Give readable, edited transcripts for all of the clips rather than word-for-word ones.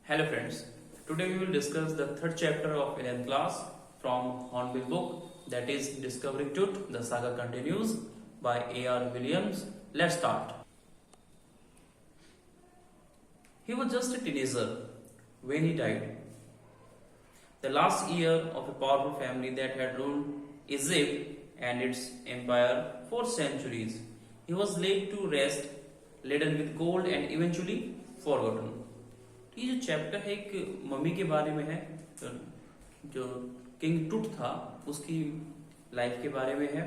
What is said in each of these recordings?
Hello friends, today we will discuss the third chapter of 11th class from Hornbill book, that is Discovering Truth, the saga continues by A.R. Williams. Let's start. He was just a teenager when he died. The last year of a powerful family that had ruled Egypt and its empire for centuries. He was laid to rest, laden with gold and eventually forgotten. ये जो chapter है एक mummy के बारे में है, जो king टूट था उसकी लाइफ के बारे में है।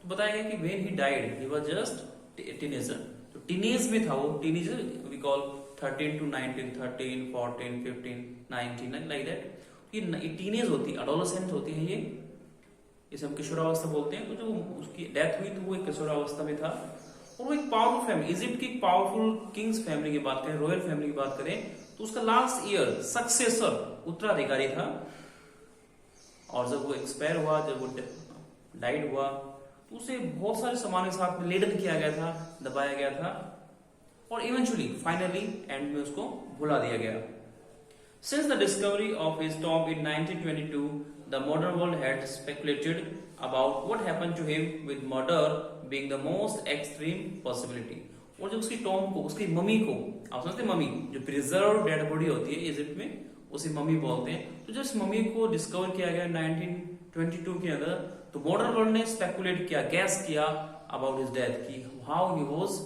तो बताया गया कि when he died he was just teenager, तो टीनेज में था वो। Teenager we call 13 to 19, 13, 14, 15, 19 like that. ये टीनेज होती है, एडोलेसेंट होती है ये, इसे हम किशोरावस्था बोलते हैं। तो जो उसकी डेथ हुई तो वो एक किशोरावस्था में था। और वो एक पावरफुल फैमिली, इजिप्ट की पावरफुल किंग्स फैमिली की बात करें, रॉयल फैमिली की बात करें, तो उसका लास्ट ईयर सक्सेसर उत्तराधिकारी था। और जब वो एक्सपायर हुआ, जब वो डाइड हुआ, तो उसे बहुत सारे सामान के साथ में लेडन किया गया था, दबाया गया था, और इवेंचुअली फाइनली एंड में उसको भुला दिया गया। Since the discovery of his tomb in 1922, the modern world had speculated about what happened to him, with murder being the most extreme possibility. और जब उसकी टॉम को, उसकी मम्मी को, आप समझते हैं मम्मी जो प्रिजर्व डेड बॉडी होती है इजिप्ट में, उसे मम्मी बोलते हैं। तो जब इस मम्मी को डिस्कवर किया गया 1922 के अंदर, तो मॉडर्न वर्ल्ड ने स्पेकुलेट किया, गैस किया अबाउट हिज डेथ, की हाउ ही वाज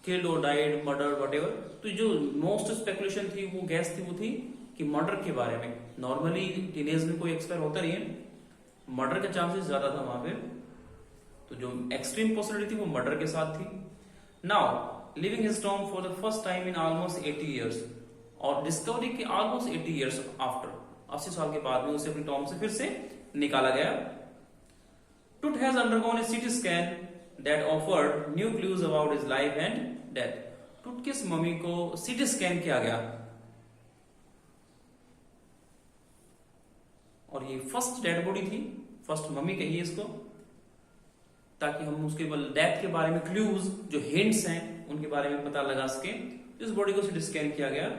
किल्ड और डाइड, मर्डर, व्हाटएवर। तो जो मोस्ट स्पेकुलेशन थी, वो गैस थी, वो थी कि मर्डर के बारे में। नॉर्मली टीनेज में कोई एक्सपायर होता नहीं है, मर्डर के चांसेस ज्यादा था वहां पे। तो जो एक्सट्रीम पॉसिबिलिटी थी वो मर्डर के साथ थी। Now living his Tom for the first time in almost 80 years, और डिस्कवरी के ऑलमोस्ट 80 ईयर्स आफ्टर, 80 साल के बाद में उसे अपनी टॉम से फिर से निकाला गया। टूट has undergone A CT scan that offered new clues about his life and death. टूट की इस मम्मी को सीटी स्कैन किया गया, और ये फर्स्ट डेड बॉडी थी, फर्स्ट मम्मी कहिए इसको, ताकि हम उसके डेथ के बारे में क्लूज, जो हिंट्स हैं, उनके बारे में पता लगा सके। इस बॉडी को सीटी स्कैन किया गया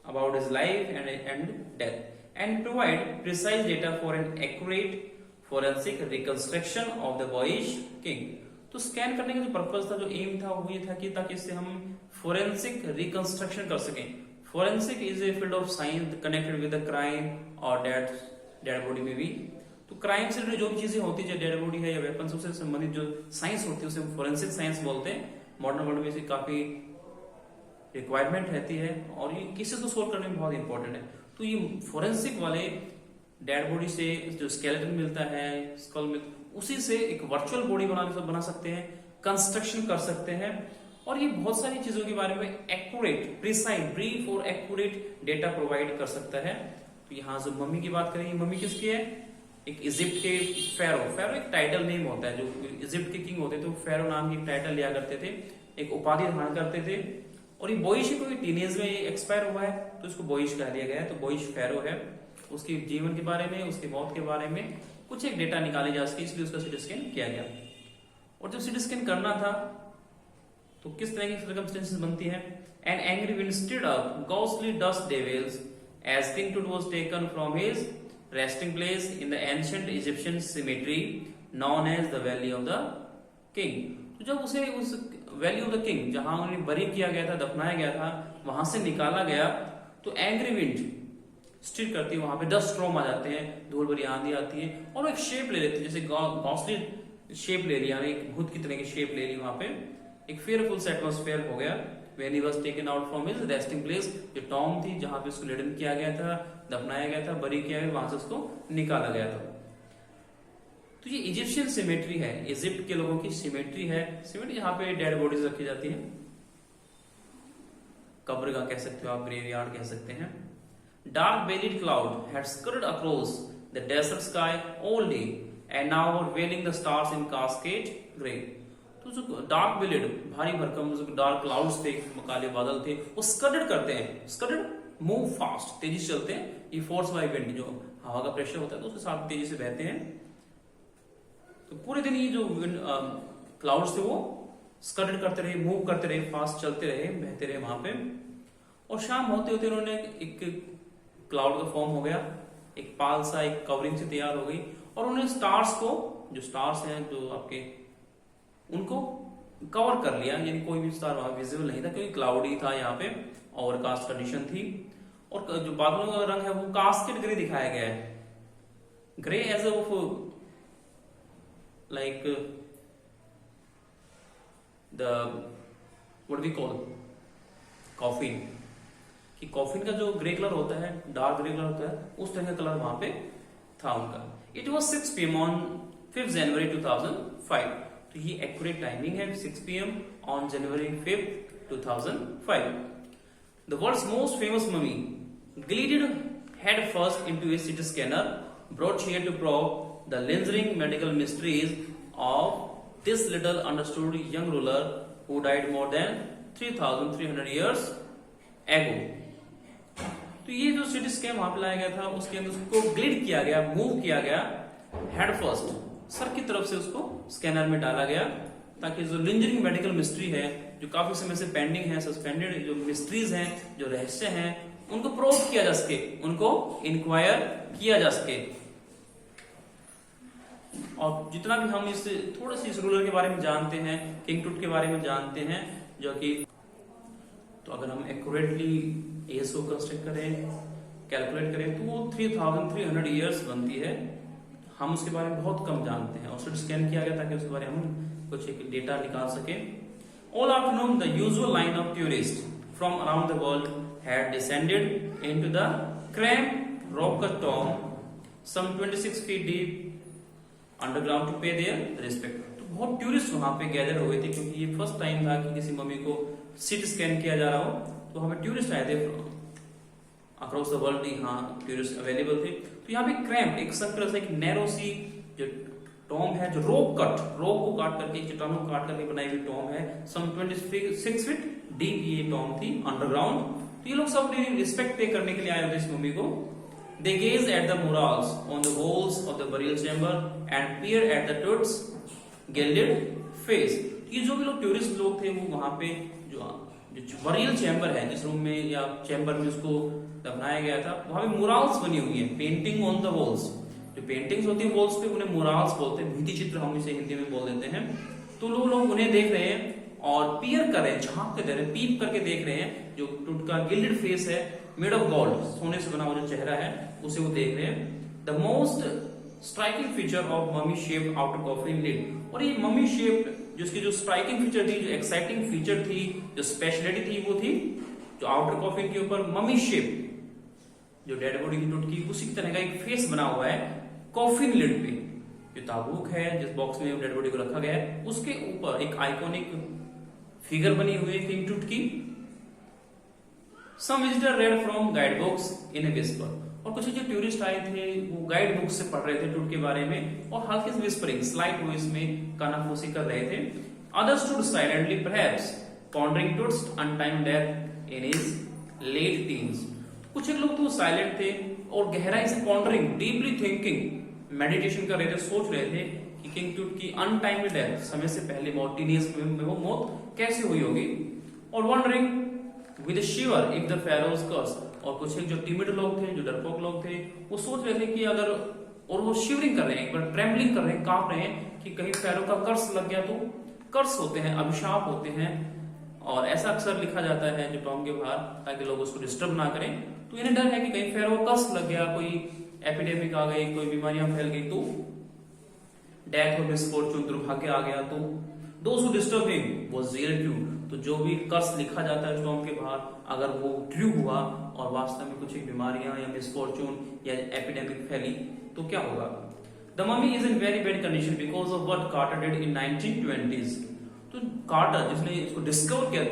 about his life and death and provide precise data for an accurate forensic reconstruction of the boys king. तो स्कैन करने का जो पर्पज था, जो एम था, वो ये था कि ताकि इससे हम फोरेंसिक रिकंस्ट्रक्शन कर सकें। Forensic is a field of science connected with the crime और डेड बॉडी में भी। तो क्राइम से रिलेटेड जो भी चीजें होती है, डेड बॉडी है या वेपन, उससे संबंधित जो साइंस होती है उसे फोरेंसिक साइंस बोलते हैं। मॉडर्न वर्ल्ड में इसे काफी रिक्वायरमेंट रहती है, और ये केसेस को सोल्व करने में बहुत इंपॉर्टेंट है। तो ये फोरेंसिक वाले डेड बॉडी से जो स्केलेटन मिलता है, स्कल में, उसी से एक वर्चुअल बॉडी बना सकते हैं, कंस्ट्रक्शन कर सकते हैं। और ये बहुत सारी चीजों के बारे में एक्यूरेट, प्रिसाइज, ब्रीफ और एक्यूरेट डेटा प्रोवाइड कर सकता है। तो यहाँ जो मम्मी की बात करें, मम्मी किसकी है? एक इजिप्ट के फेरो एक टाइटल नेम होता है। जो इजिप्ट के किंग होते थे वो फेरो नाम की टाइटल लिया करते थे, एक उपाधि धारण करते थे। और ये बॉयिश को टीनेज में एक्सपायर हुआ है, तो इसको बॉयिश कह दिया गया है। तो बॉयिश फेरो है, उसके जीवन के बारे में, उसकी मौत के बारे में कुछ एक डेटा निकाले जा सके, इसलिए उसका सीटी स्कैन किया गया। और जब सीटी स्कैन करना था, तो किस तरह की सर्कमस्टेंसेस बनती है? An angry wind stirred up ghostly dust devils as King Tut was taken from his resting place in the ancient Egyptian cemetery known as the Valley of the King. तो जब उसे उस वैली ऑफ द किंग, जहां उन्हें बरी किया गया था, दफनाया गया था, वहां से निकाला गया, तो एंग्री विंड स्टिर करती है, वहां पे डस्ट स्टॉर्म आ जाते हैं, धूल भरी आंधी आती है, और वो एक शेप ले लेती है, जैसे घोंसली शेप ले लिया, एक भूत की तरह की शेप ले ली। वहां पे एक फेयरफुल सा एटमॉस्फेयर हो गया। When he was taken out from his resting place, जो टॉम थी, जहां पे उसको लेडन किया गया था, दफनाया गया था, बरी किया गया, वहां से उसको निकाला गया था। तो ये इजिप्शियन सिमेट्री है, इजिप्ट के लोगों की सिमेट्री है। सिमेट्री यहाँ पे डेड बॉडीज रखी जाती है, कब्रगाह कह सकते हो आप, ग्रेवयार्ड कह सकते हैं। Dark bellied cloud had scurried across the desert sky all day and now were veiling the stars in cascade gray. तो जो डार्क बेलिड, भारी भरकम जो डार्क क्लाउड्स थे, काले बादल थे, वो स्कर्डेड करते हैं। स्कर्डेड मूव फास्ट, तेजी से चलते हैं। ये फोर्स बाय विंड, जो हवा का प्रेशर होता है, तो उसके साथ तेजी से बहते हैं। तो पूरे दिन ये जो क्लाउड्स थे वो स्कर्ट करते रहे, मूव करते रहे, फास्ट चलते रहे, बहते रहे वहां पे। और शाम होते होते उन्होंने एक क्लाउड का फॉर्म हो गया, एक पाल सा, एक कवरिंग से तैयार हो गई, और उन्होंने स्टार्स को, जो स्टार्स हैं जो आपके, उनको कवर कर लिया, यानी कोई भी स्टार वहां विजिबल नहीं था क्योंकि क्लाउडी था, यहाँ पे ओवरकास्ट कंडीशन थी। और जो बादलों का रंग है वो कास्केड ग्रे दिखाया गया है, grey edge of like the what we call coffin, कि कॉफिन का जो ग्रे कलर होता है, डार्क ग्रे कलर होता है, उस तरह का कलर वहां पे था उनका। इट वॉज 6 PM ऑन 5 जनवरी 2005। तो ये एक्यूरेट टाइमिंग है, 6 PM on January 5, 2005। The world's most famous mummy glided head first into a CT scanner brought here to probe the lingering medical mysteries of this little understood young ruler who died more than 3,300 years ago. तो ये जो CT scan वहां पे लाया गया था, उसके अंदर उसको ग्लिड किया गया, मूव किया गया हेड फर्स्ट, सर की तरफ से उसको स्कैनर में डाला गया, ताकि जो लिंजरिंग मेडिकल मिस्ट्री है, जो काफी समय से पेंडिंग है, सस्पेंडेड जो मिस्ट्रीज हैं, जो रहस्य हैं, उनको प्रोब किया जा सके, उनको इंक्वायर किया जा सके। और जितना भी हम इस थोड़े से इस रूलर के बारे में जानते हैं, किंग टूट के बारे में जानते हैं, जो कि तो अगर हम एक्यूरेटली एज को कंस्ट्रक्ट करें, कैलकुलेट करें, तो वो 3,300 ईयर्स बनती है। हम उसके बारे में बहुत कम जानते हैं, और सिर्फ स्कैन किया गया ताकि उसके बारे में हम कुछ एक डेटा निकाल सके। All afternoon, the usual line of tourists from around the world had descended into the cramped rock tomb, some 26 feet deep, underground to pay their respect. तो बहुत टूरिस्ट वहां पे गैदर हुए थे, क्योंकि ये फर्स्ट टाइम था कि किसी मम्मी को सीटी स्कैन किया जा रहा हो। तो हमें टूरिस्ट आए थे अक्रॉस द वर्ल्ड, यहाँ टूरिस्ट अवेलेबल थे। तो यहाँ पे क्रैम्प, एक संकर से एक नैरो सी जो टॉम है, जो रोप को काट करके, चट्टानों को काट करके बनाई हुई टॉम है, सम 26 फीट डीप ये टॉम थी, अंडरग्राउंड। तो ये लोग सब रिस्पेक्ट पे करने के लिए आए होते इस मम्मी को। They gazed at the murals on the walls of the burial chamber and peered at the Tut's gilded face. ये जो भी लोग टूरिस्ट लोग थे, वो वहां पे जो बरियल चैम्बर है, जिस रूम में या चैम्बर में उसको दफनाया गया था, वहां पे मुराल्स बनी हुई है, पेंटिंग ऑन द वॉल्स। जो पेंटिंग्स होती है वॉल्स पे, उन्हें मुराल्स बोलते हैं, भित्ति चित्र हम इसे हिंदी में बोल देते हैं। तो लोग उन्हें देख रहे हैं और पियर कर रहे हैं, झांक के दे रहे हैं, पीप करके देख रहे हैं। जो टूट का गिल्डेड फेस है, मेड ऑफ गोल्ड, सोने से बना हुआ जो चेहरा है, उसे वो देख रहे हैं। The most striking feature of mummy shape outer coffin lid. और ये ममी शेप जिसकी जो स्ट्राइकिंग फीचर थी, जो एक्साइटिंग फीचर थी, जो स्पेशलिटी थी, वो थी जो आउटर कॉफिन के ऊपर ममी शेप, जो डेड बॉडी की टूट की, उसी की तरह का एक फेस बना हुआ है कॉफिन लिड पे। जो ताबूक है, जिस बॉक्स में डेड बॉडी को रखा गया है, उसके ऊपर एक आइकॉनिक फिगर बनी हुई है किंग टूट की। Some visitor read from guide books in a whisper. और कुछ जो टूरिस्ट आए थे वो गाइड बुक से पढ़ रहे थे टूट के बारे में, और हल्की सी विस्परिंग, स्लाइट वॉइस में कानाफूसी कर रहे थे। Others stood silently perhaps pondering Tut's untimely death in his late teens. कुछ एक लोग तो साइलेंट थे और गहराई से पॉन्डरिंग, डीपली थिंकिंग, मेडिटेशन कर रहे थे, सोच रहे थे कि किंग टूट की अनटाइमली डेथ, समय से पहले मौत, टीनेज में वो मौत कैसे हुई होगी। और wondering with shiver if the pharaohs curse. और कुछ एक जो टिमिड लोग थे, जो डरपोक लोग थे, वो सोच रहे थे कि अगर, और वो शिवरिंग कर रहे हैं, एक बार ट्रेम्बलिंग कर रहे हैं, कांप रहे हैं कि कहीं फेरो का कर्स लग गया। तो कर्स होते हैं, अभिशाप होते हैं, और ऐसा अक्सर लिखा जाता है जो टॉम के बाहर, ताकि लोग उसको डिस्टर्ब ना करें। तो इन्हें डर है कि कहीं फेरो का कर्स लग गया, कोई एपिडेमिक आ गई, कोई बीमारियां फैल गई, तो डेथ और मिसफॉर्चून, दुर्भाग्य आ गया। तो those who disturb him was real true. तो जो भी कर्स लिखा जाता है टॉम के बाहर, अगर वो ट्रू हुआ और वास्तव में कुछ बीमारियां या मिसफॉर्चून या एपिडेमिक फैली, तो क्या होगा। The mummy is in very bad condition because of what Carter did in 1920s। तो कार्टर, जिसने इसको डिस्कवर किया,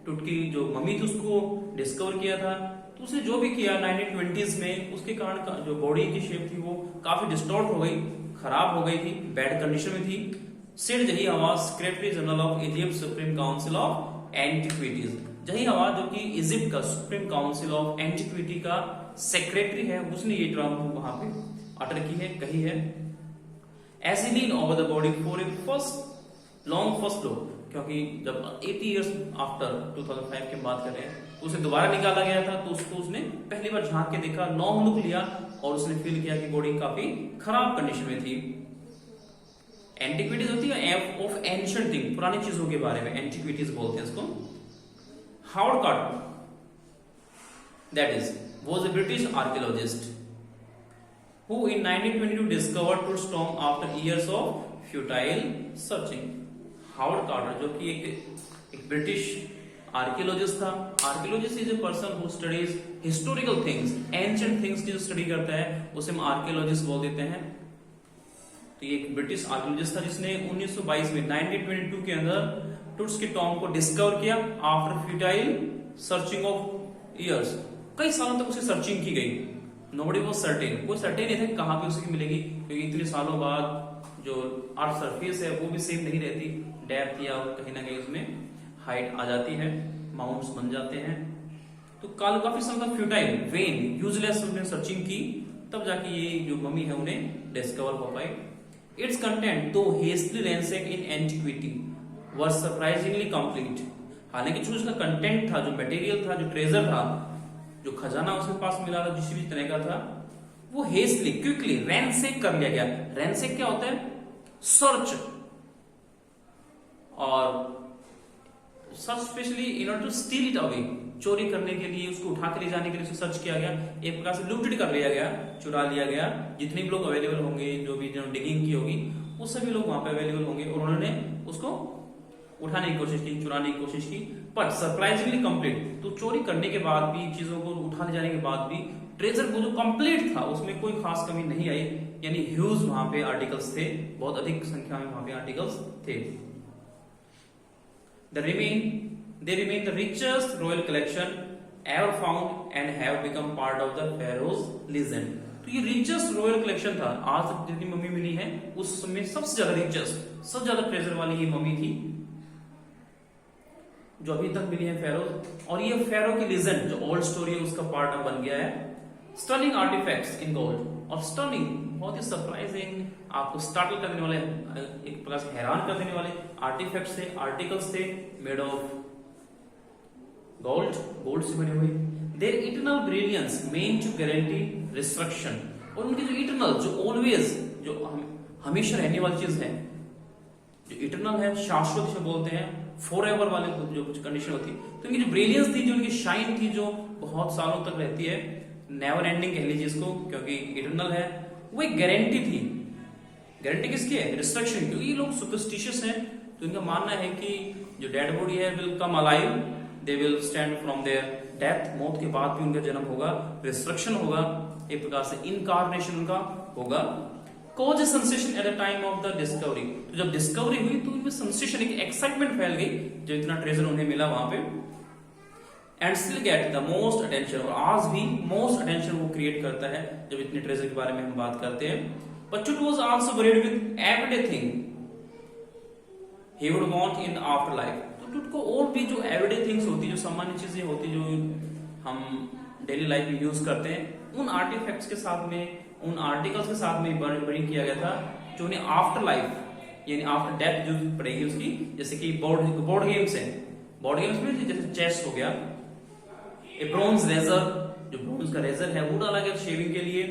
टूट की जो मम्मी थी उसको डिस्कवर किया था, तो उसने जो भी किया 1920s में, उसके कारण जो बॉडी की शेप थी वो काफी डिस्टॉर्ट हो गई, खराब हो गई थी, बैड कंडीशन में थी। सिड जही आवाज, secretary general of Egypt supreme council of antiquities. जही आवाज जो कि इजिप्ट का सुप्रीम काउंसिल ऑफ एंटिक्विटी का सेक्रेटरी है, उसने ये ड्रामा वहां पे अटर की है, कही है। As he lean over the body for a first long first low, क्योंकि जब 80 इयर्स आफ्टर 2005 की बात करें तो उसे दोबारा निकाला गया था, तो उसको उसने पहली बार झांक के देखा, लॉन्ग लुक लिया और उसने फील किया कि बॉडी काफी खराब कंडीशन में थी। एंटिक्विटीज होती है ऑफ एंशिएंट थिंग, पुरानी चीजों के बारे में एंटिक्विटीज बोलते हैं इसको। Howard Carter, that is was a British archaeologist who in 1922 discovered Tombstone after years of futile searching। Howard Carter जो कि एक ब्रिटिश आर्कियोलॉजिस्ट था। Archaeologist is a person who studies historical things, ancient things की जो study करता है उसे हम आर्कियोलॉजिस्ट बोल देते हैं। तो ये एक ब्रिटिश आर्कियोलॉजिस्ट था जिसने 1922 में 1922 के अंदर टुट्स की टॉम को डिस्कवर किया after futile searching of years. कई सालों तक उसे सर्चिंग की गई, नोबडी वाज सर्टेन, कोई सर्टेन नहीं था कहां पे उसकी मिलेगी, क्योंकि इतने सालों बाद जो अर्थ सरफेस है वो भी सेफ नहीं रहती, डेप्थ या कहीं ना कहीं उसमें हाइट आ जाती है, माउंट्स बन जाते हैं। तो काफी साल तक फ्यूटाइल, वेन, यूजलेस उन्होंने सर्चिंग की, तब जाके ये जो मम्मी है उन्हें डिस्कवर हो पाई। इट्स कंटेंट दो हेस्टली रैंसैक्ड इन एंटिक्विटी वर सरप्राइजिंगली कंप्लीट। हालांकि जो उसका कंटेंट था, जो मटेरियल था, जो ट्रेजर था, जो खजाना उसके पास मिला था किसी भी तरह का था, वो हेस्टली, क्विकली रैंसेक कर लिया गया। रैंसेक क्या होता है? सर्च, और search specially in order to steal it away, चोरी करने के लिए, उसको उठा के ले जाने के लिए उसे सर्च किया गया, एक प्रकार से लूटेड कर लिया गया, चुरा लिया गया। जितने भी लोग अवेलेबल होंगे, जो भी डिगिंग की होगी, वो सभी लोग वहां पे अवेलेबल होंगे और उन्होंने उसको उठाने की कोशिश की, चुराने की कोशिश की, बट सरप्राइजिंगली कंप्लीट। तो चोरी करने के बाद भी, चीजों को उठाने जाने के बाद भी ट्रेजर को जो कंप्लीट था उसमें कोई खास कमी नहीं आई, यानी ह्यूज वहां पे आर्टिकल्स थे, बहुत अधिक संख्या में वहां पे आर्टिकल्स थे। They remain the richest royal collection ever found and have become part of the Pharaoh's legend। तो ये रिचेस्ट रॉयल कलेक्शन था, आज तक जितनी मम्मी मिली है उसमें सबसे ज्यादा रिचेस्ट, सबसे ज्यादा ट्रेजर वाली ये मम्मी थी जो अभी तक मिली है फेरो। और ये फेरो की लीजेंड जो ओल्ड स्टोरी है उसका पार्ट अब बन गया है। स्टर्लिंग आर्टिफैक्ट्स इन गोल्ड, और स्टर्लिंग बहुत ही सरप्राइजिंग, आपको स्टार्टल कर देने वाले, एक प्रकार से हैरान कर देने वाले आर्टिफैक्ट्स थे, आर्टिकल्स थे मेड ऑफ गोल्ड, गोल्ड से बने हुए। Their eternal brilliance meant to guarantee destruction, और उनकी जो इटर्नल, जो ऑलवेज, जो हमेशा रहने वाली चीज है, जो इटर्नल है, शाश्वत से बोलते हैं, फॉरएवर वाले जो कुछ कंडीशन होती है, तो इनकी जो ब्रिलियंस थी, जो इनकी शाइन थी, जो बहुत सालों तक रहती है, नेवर एंडिंग कह लीजिए इसको, क्योंकि इटर्नल है, वो एक गारंटी थी। गारंटी किसकी है? डिस्ट्रक्शन, क्योंकि ये लोग सुपरस्टिशियस हैं, तो इनका मानना है कि जो डेड बॉडी है will come alive, they will stand from there death, मौत के बाद भी उनका जन्म होगा, डिस्ट्रक्शन होगा, एक प्रकार से इनकार्नेशन उनका होगा। Cause A sensation at the time of the discovery, तो जब डिस्कवरी हुई तो उनमें सेंसेशन, एक एक्साइटमेंट फैल गई, जो इतना ट्रेजर उन्हें मिला वहां पे। And still get the most attention, और आज भी मोस्ट अटेंशन वो क्रिएट करता है जब इतने ट्रेजर के बारे में हम बात करते हैं। But it was also buried with everything he would want in after life. तो टुट को और भी जो एवरीडे थिंग्स होती, जो सामान्य चीजें होती, जो हम डेली लाइफ में यूज करते हैं, उन आर्टिफैक्ट्स के साथ में, उन आर्टिकल्स के साथ में बरी किया गया था, जो उन्हें आफ्टर लाइफ, यानी आफ्टर डेथ जो पड़ेगी उसकी, जैसे कि बोर्ड गेम्स है, बोर्ड गेम्स में जैसे चेस हो गया, ए ब्रोंज रेजर, जो ब्रोंज का रेजर है वो डाला गया शेविंग के लिए,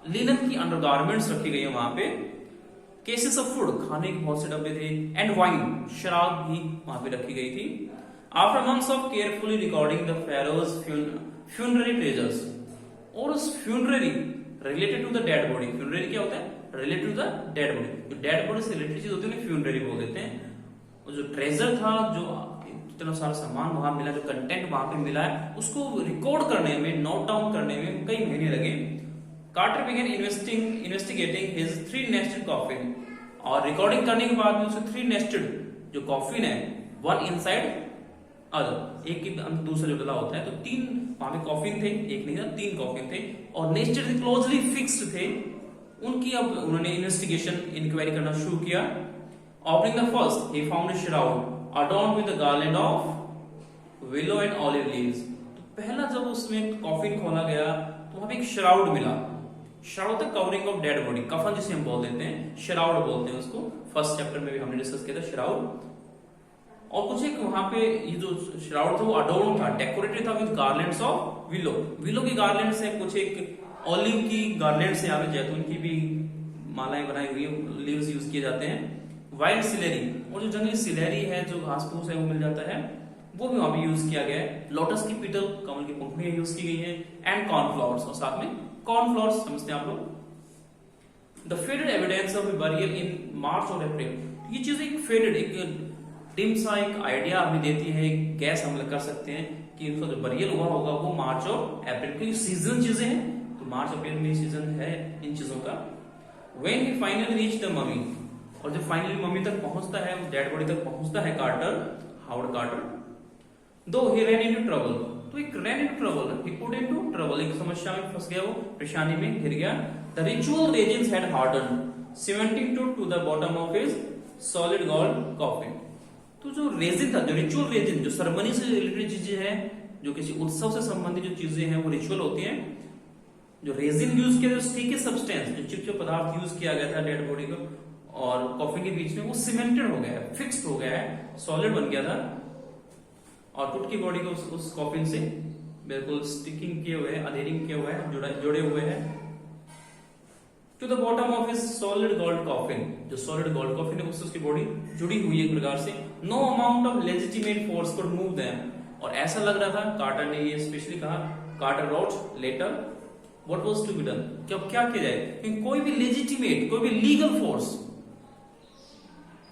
लिनन की अंडरगारमेंट्स रखी गई है वहां पे, केसेस ऑफ फूड, खाने के बहुत से डब्बे थे, एंड वाइन, शराब भी वहां पे रखी गई थी। After months of carefully recording the pharaoh's funerary treasures, और उस funerary related to the dead body, funerary क्या होता है? Related to the dead body, जो डेड बॉडी से रिलेटेड चीज होती है उन्हें फ्यूनररी बोल देते हैं। और जो ट्रेजर था, जो इतना सारा सामान वहां मिला, जो कंटेंट वहां पे मिला है, उसको रिकॉर्ड करने में, नोट डाउन करने में कई महीने लगे। Carter began investigating his 3 nested coffin, और रिकॉर्डिंग करने के बाद में उसे 3 नेस्टेड जो कॉफिन है, वन इनसाइड अदर, एक के अंदर दूसरा जो डला होता है, तो 3 वहां पे कॉफिन थे, एक नहीं था 3 कॉफिन थे, और नेस्टेड क्लोजली फिक्स्ड थे। उनकी अब उन्होंने इन्वेस्टिगेशन, इंक्वायरी करना शुरू किया। Opening the first he found a shroud adorned with a garland of willow and olive leaves। तो पहला जब उसमें कॉफिन खोला गया तो वहां पे एक श्राउड मिला, shroud the covering of dead body, कफन जिसे हम बोल देते हैं, श्राउड बोलते हैं उसको, फर्स्ट चैप्टर में भी हमने डिस्कस किया था श्राउड। और कुछ एक वहां पे ये जो श्राउड था वो अडोर्न था, डेकोरेटेड था with garlands of willow, willow की गार्लैंड्स है, कुछ एक ऑलिव की गार्लैंड्स है, यहाँ पे जैतून की भी मालाएं बनाई हुई है, लीव्स यूज किए जाते हैं। वाइल्ड सिलेरी, और जो जंगली सिलेरी है, जो घास फूस है वो मिल जाता है, वो भी वहां पे यूज किया गया है। लोटस की पीटल, कमल की पंखुड़ियां यूज की गई है, एंड कॉर्नफ्लावर्स, और साथ में कॉर्नफ्लावर्स समझते हैं आप लोग। The faded evidence of burial in March और अप्रैल, ये चीज एक फेडेड, एक डिम सा एक आइडिया हमें देती है, एक गैस हम कर सकते हैं कि इनका जो बरियल हुआ होगा वो मार्च और अप्रैल की सीजन चीजें हैं, तो मार्च अप्रैल में सीजन है इन चीजों का। When he finally reached the mummy, और जब फाइनली मम्मी तक पहुंचता है, उस डेड बॉडी तक पहुंचता है कार्टर, हावर्ड कार्टर, दो he ran into trouble, तो एक ran into trouble, he put into trouble, एक समस्या में फंस गया, वो परेशानी में घिर गया। The ritual resins had hardened, cementing to the bottom of his solid gold coffin, तो जो रेजिन था, जो रिचुअल रेजिन, जो सेरेमनी से रिलेटेड चीजें हैं, जो किसी उत्सव से संबंधित जो चीजें हैं वो रिचुअल होती हैं, जो रेजिन यूज किया, जो स्टिकी सब्सटेंस, जो चिपचिप पदार्थ यूज किया गया था डेड बॉडी को और कॉफिन के बीच में, वो सीमेंटेड हो गया है, फिक्स्ड हो गया है, सॉलिड बन गया था, और टूट की बॉडी को उस कॉफिन से बिल्कुल स्टिकिंग किए हुए हैं, अधेरिंग किए हुए हैं, जुड़े हुए हैं to the bottom of his solid gold coffin, जो सॉलिड गोल्ड कॉफिन है उससे उसकी बॉडी जुड़ी हुई है एक प्रकार से। No amount of legitimate force could move them, और ऐसा लग रहा था, कार्टर ने ये स्पेशली कहा, Carter wrote later, what was to be done, क्या किया जाए, क्योंकि कोई भी लेजिटिमेट, कोई भी लीगल फोर्स,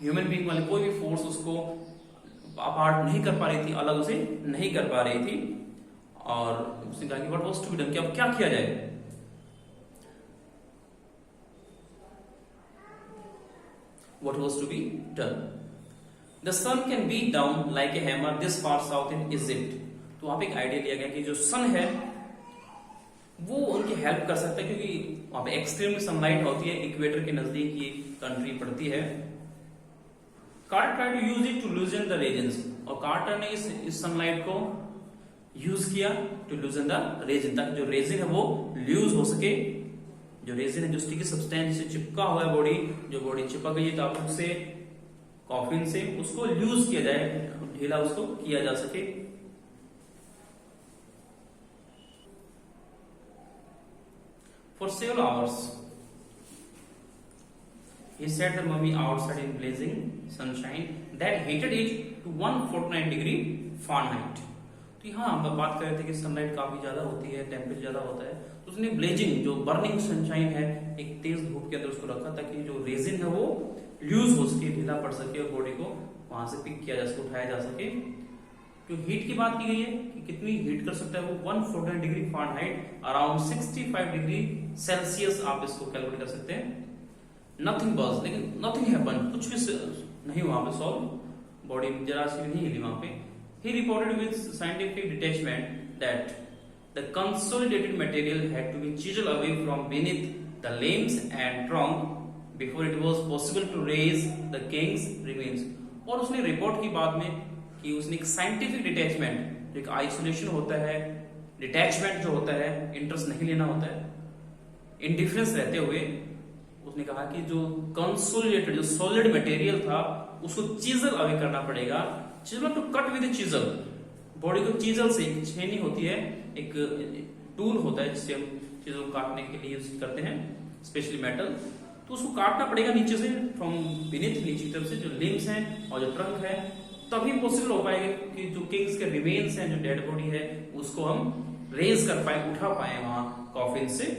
ह्यूमन बीइंग वाले कोई भी फोर्स उसको अपार्ट नहीं कर पा रही थी, अलग उसे नहीं कर पा रही थी, और उसने कहा कि what was to be done, क्या किया जाए। What was to be done? The sun can beat down like a hammer this far south in Egypt. तो वहां पे एक आइडिया लिया गया कि जो सन है वो उनकी हेल्प कर सकता है, क्योंकि वहां पे एक्सट्रीम सनलाइट होती है, इक्वेटर के नजदीक ये कंट्री पड़ती है। Carter tried to use it to loosen the resins, और कार्टर ने इस सनलाइट को यूज किया टू लूजन द रेजिन, ताकि जो रेजिन है वो लूज हो सके, जो रेजिन है, जो स्टिकी सब्सटेंस से चिपका हुआ है बॉडी, जो बॉडी चिपक गई है ताबूक से, कॉफिन से, उसको लूज किया जाए, ढीला उसको किया जा सके। For several hours he set the mummy outside in blazing sunshine that heated it to 149 degree Fahrenheit. तो यहाँ हम बात कर रहे थे कि सनलाइट काफी ज्यादा होती है, टेम्परेचर ज्यादा होता है, तो उसने ब्लेजिंग, जो बर्निंग सनशाइन है, एक तेज धूप के अंदर उसको रखा ताकि जो रेजिन है वो लूज हो सके, ढीला पड़ सके, और बॉडी को वहां से पिक किया जा सके, उठाया जा सके। जो हीट की बात की गई है कि कितनी हीट कर सकता है वो 149 degree Fahrenheit, around 65 degree Celsius आप इसको कैलकुलेट कर सकते हैं। नथिंग बज, लेकिन नथिंग हैपन, कुछ भी नहीं वहां पे सॉल्व, बॉडी जरा सी नहीं हिली वहां पे। He reported with scientific detachment that the consolidated material had to be chiseled away from beneath the limbs and trunk before it was possible to raise the king's remains. और उसने report की बाद में कि उसने एक साइंटिफिक डिटैचमेंट, एक isolation होता है, डिटैचमेंट जो होता है, इंटरेस्ट नहीं लेना होता है, इंडिफरेंस रहते हुए, उसने कहा कि जो कंसोलिडेटेड, जो सॉलिड मटेरियल था उसको चीजल अवे करना पड़ेगा। Chisel to cut with chisel, body को चीजल से, एक छेनी होती है, एक टूल होता है जिससे हम चीजों को काटने के लिए यूज करते हैं, स्पेशली मेटल, तो उसको काटना पड़ेगा नीचे से, फ्रॉम बीनीथ, नीचे की तरफ से, जो लिम्स हैं और जो ट्रंक है, तभी पॉसिबल हो पाएगा कि जो किंग्स के रिमेन्स हैं, जो डेड बॉडी है, उसको हम रेज कर पाए, उठा पाए वहां कॉफिन से।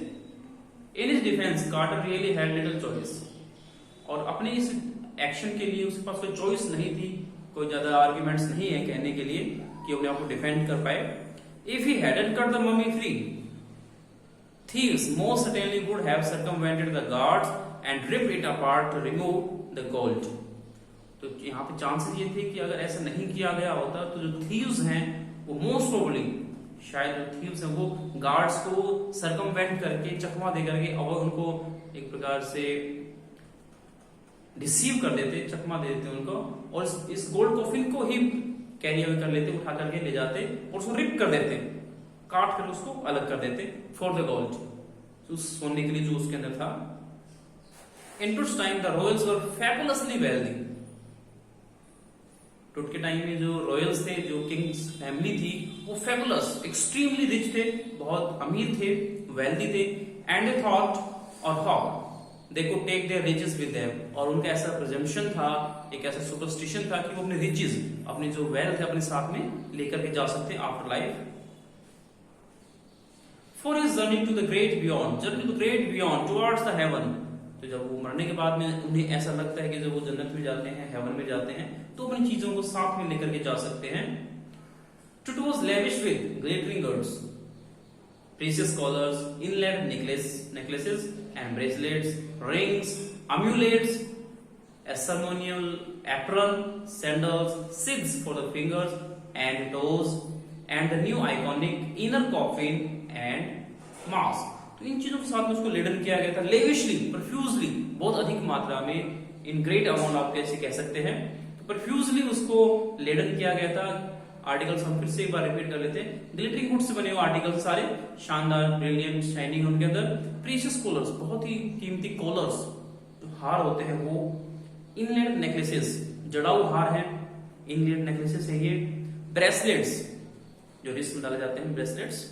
In his defence Carter really had little choice, और अपने इस एक्शन के लिए उसके पास कोई चॉइस नहीं थी, कोई ज्यादा आर्ग्यूमेंट्स नहीं है कहने के लिए कि अपने आप को डिफेंड कर पाए। If he hadn't cut the mummy free, thieves most certainly would have circumvented the guards and ripped it apart to remove the gold. तो यहाँ पे चांसेस ये थे कि अगर ऐसा नहीं किया गया होता तो जो थीव्स हैं वो मोस्ट प्रोबेबली, शायद जो थीव्स हैं वो गार्ड्स को सर्कमवेंट करके, चकमा दे करके, और उनको एक प्रकार से रिसीव कर देते, चकमा दे देते उनको, और इस गोल्ड कॉफिन को ही कैरी अवे कर लेते, उठा करके ले जाते और उसको रिप कर देते, काट कर उसको अलग कर देते फॉर द गोल्ड, उस सोने के लिए जो उसके अंदर था। In Tut's time the royals were fabulously wealthy. Tut के टाइम में जो रॉयल्स थे, जो किंग्स फैमिली थी, वो फैबुलस एक्सट्रीमली रिच थे, बहुत अमीर थे, वेल्दी थे। एंड दे थॉट और how they could take their riches with them, और उनका ऐसा प्रिजम्पशन था, एक ऐसा सुपरस्टिशन था कि वो अपने रिचेस, अपनी जो वेल्थ है, अपने साथ में लेकर के जा सकते हैं afterlife. For his journey to the great beyond, journey to the great beyond towards the heaven. तो जब वो मरने के बाद में उन्हें ऐसा लगता है कि जब वो जन्नत में जाते हैं, हेवन में जाते हैं, तो अपनी चीजों को साथ में लेकर के जा सकते हैं। Tut was lavish with glittering goods, precious collars, inlaid necklaces and bracelets, rings, amulets, a ceremonial apron, sandals, sheaths for the fingers and toes, and the new iconic inner coffin and mask. तो इन चीजों के साथ में उसको laden किया गया था, lavishly, profusely, बहुत अधिक मात्रा में, इन ग्रेट अमाउंट आप कैसे कह सकते हैं, तो प्रोफ्यूजली उसको लेडन किया गया था। आर्टिकल्स हम फिर से एक बार रिपीट कर लेते हैं। ग्लिटरिंग गुड्स से बने हुए आर्टिकल्स सारे शानदार, ब्रिलियंट, शाइनिंग, उनके अंदर प्रीशियस कॉलर्स, बहुत ही कीमती कॉलर्स, जो हार होते हैं वो, इनलेट नेकलेसेस, जड़ाऊ हार है, इनलेट नेकलेसेस है ये, ब्रेसलेट्स जो रिस्ट में डाले जाते हैं, ब्रेसलेट्स,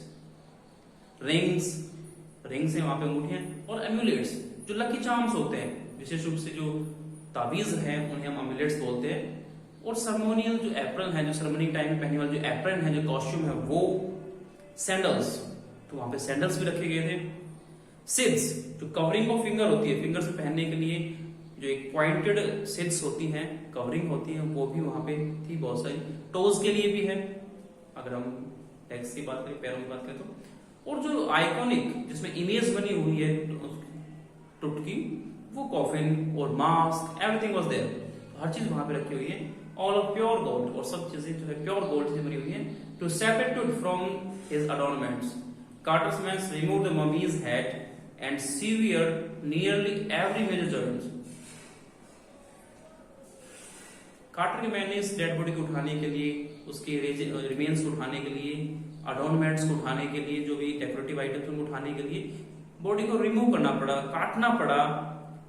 रिंग्स, रिंग्स है वहां पे अंगूठियां, और एम्यूलेट्स जो लकी चार्म्स होते हैं, विशेष रूप से जो ताबीज है उन्हें हम एम्यूलेट्स बोलते हैं, और सर्मोनियल जो एप्रन है, जो सेरेमनी टाइम में पहनने वाले जो एप्रन है, जो कॉस्ट्यूम है वो, सैंडल्स, तो वहां पे सैंडल्स भी रखे गए थे, सिड्स जो कवरिंग ऑफ फिंगर होती है, फिंगर से पहनने के लिए जो एक पॉइंटेड सिड्स होती हैं, कवरिंग होती है, वो भी वहां पे थी बहुत सारी। टोज के लिए भी है, अगर हम लेग्स की बात करें, पैरों की बात करें तो। और जो आइकॉनिक जिसमें इमेज बनी हुई है टुट की, वो कॉफिन और मास्क, एवरीथिंग वाज देयर, हर चीज वहां पे रखी हुई है, ऑल ऑफ प्योर गोल्ड, और सब चीजें जो है प्योर गोल्ड से बनी हुई है। To separate Tut from his adornments, Carter's men remove the mummy's head and severed nearly every major joint. Carter के मैन ने इस डेड बॉडी को उठाने के लिए, उसके रिमेन्स को उठाने के लिए, अडॉर्नमेंट्स को उठाने के लिए, जो भी डेकोरेटिव आइटम्स उनको उठाने के लिए बॉडी को रिमूव करना पड़ा, काटना पड़ा,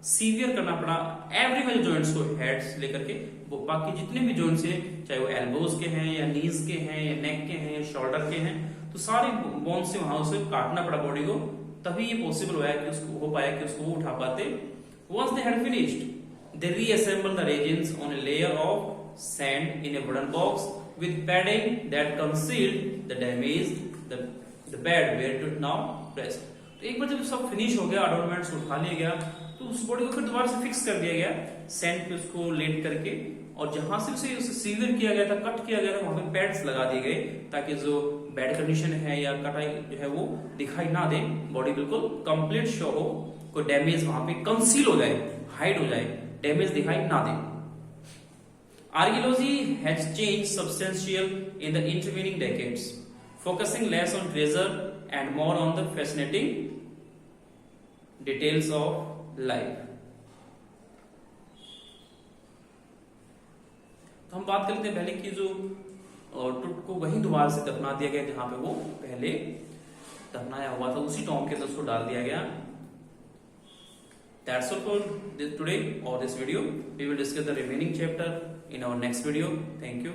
सीवियर करना पड़ा, एवरी मेजर जॉइंट्स को, हेड्स लेकर के, वो बाकी जितने भी जॉइंट्स हैं, चाहे वो एल्बोज के हैं या नीज के हैं या नेक के हैं या शोल्डर के हैं, तो सारे बोन्स से वहां उसे काटना पड़ा बॉडी को, तभी ये पॉसिबल हुआ कि उसको हो पाया कि उसको उठा पाते। Once they had finished, they reassemble the reagents on a layer of sand in a wooden box with padding that concealed the damage, the bed where it would now rest. तो एक बार जब सब फिनिश हो गया, अडॉर्नमेंट्स उठा लिया गया, तो उस बॉडी को फिर दोबारा से फिक्स कर दिया गया सैंड पे, उसको लेट करके, और जहां से उसे सीवियर किया गया था, कट किया गया था, वहां पे पैड्स लगा दिए गए, ताकि जो बैड कंडीशन है या कटाई जो है वो दिखाई ना दे, बॉडी बिल्कुल कंप्लीट शो हो, कोई डैमेज वहां पे कंसील हो जाए, हाइड हो जाए, डैमेज दिखाई ना दे। Archaeology has changed substantial in the intervening decades, focusing less on treasure and more on the fascinating details of life. तो हम बात करते हैं पहले की जो टुट को वहीं दोबारा से दफना दिया गया जहां पे वो पहले दफनाया हुआ था, उसी टॉम के अंदर उसको डाल दिया गया। That's all for today or this video. We will discuss the remaining chapter in our next video. Thank you.